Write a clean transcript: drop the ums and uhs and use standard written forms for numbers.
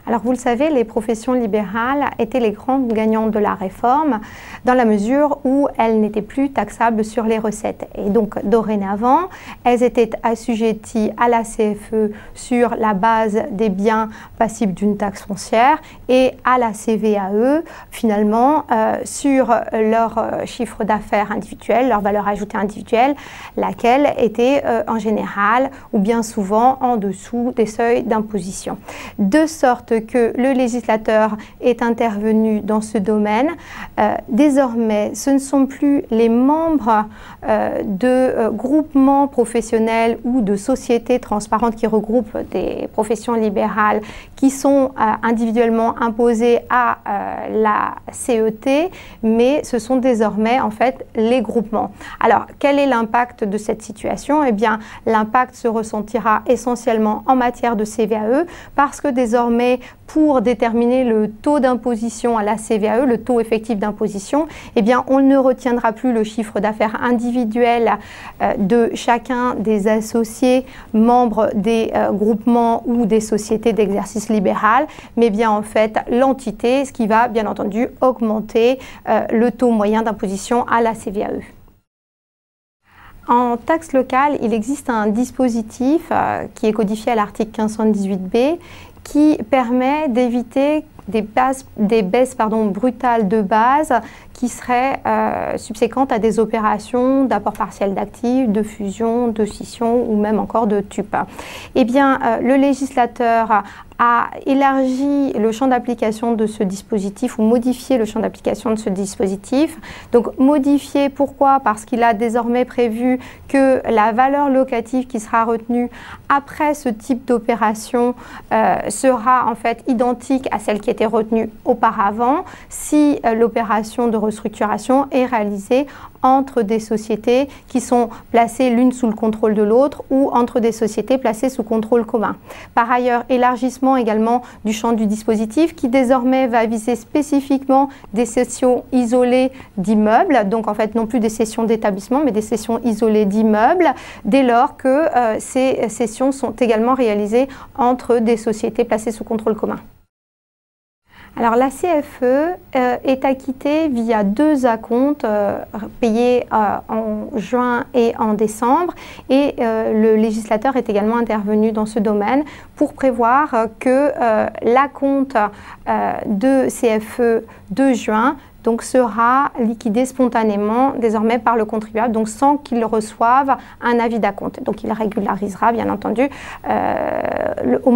Alors vous le savez, les professions libérales étaient les grandes gagnantes de la réforme dans la mesure où elles n'étaient plus taxables sur les recettes. Et donc dorénavant, elles étaient assujetties à la CFE sur la base des biens passibles d'une taxe foncière et à la CVAE finalement sur leur chiffre d'affaires individuel, leur valeur ajoutée individuelle, laquelle était en général ou bien souvent en dessous des seuils d'imposition. De sorte que le législateur est intervenu dans ce domaine. Désormais, ce ne sont plus les membres de groupements professionnels ou de sociétés transparentes qui regroupent des professions libérales qui sont individuellement imposés à la CET, mais ce sont désormais en fait les groupements. Alors, quel est l'impact de cette situation? Eh bien, l'impact se ressentira essentiellement en matière de CVAE parce que désormais, pour déterminer le taux d'imposition à la CVAE, le taux effectif d'imposition, eh bien, on ne retiendra plus le chiffre d'affaires individuel de chacun des associés membres des groupements ou des sociétés d'exercice libéral, mais bien en fait l'entité, ce qui va bien entendu augmenter le taux moyen d'imposition à la CVAE. En taxe locale, il existe un dispositif qui est codifié à l'article 1518b qui permet d'éviter des baisses brutales de base qui seraient subséquentes à des opérations d'apport partiel d'actifs, de fusion, de scission ou même encore de TUP. Eh bien, le législateur a élargi le champ d'application de ce dispositif ou modifié le champ d'application de ce dispositif. Donc modifié, pourquoi? Parce qu'il a désormais prévu que la valeur locative qui sera retenue après ce type d'opération sera en fait identique à celle qui était retenue auparavant si l'opération de restructuration est réalisée entre des sociétés qui sont placées l'une sous le contrôle de l'autre ou entre des sociétés placées sous contrôle commun. Par ailleurs, élargissement également du champ du dispositif qui désormais va viser spécifiquement des cessions isolées d'immeubles, donc en fait non plus des cessions d'établissements mais des cessions isolées d'immeubles, dès lors que ces cessions sont également réalisées entre des sociétés placées sous contrôle commun. Alors la CFE est acquittée via deux acomptes payés en juin et en décembre et le législateur est également intervenu dans ce domaine pour prévoir que l'acompte de CFE de juin donc sera liquidé spontanément désormais par le contribuable, donc sans qu'il reçoive un avis d'acompte. Donc il régularisera bien entendu au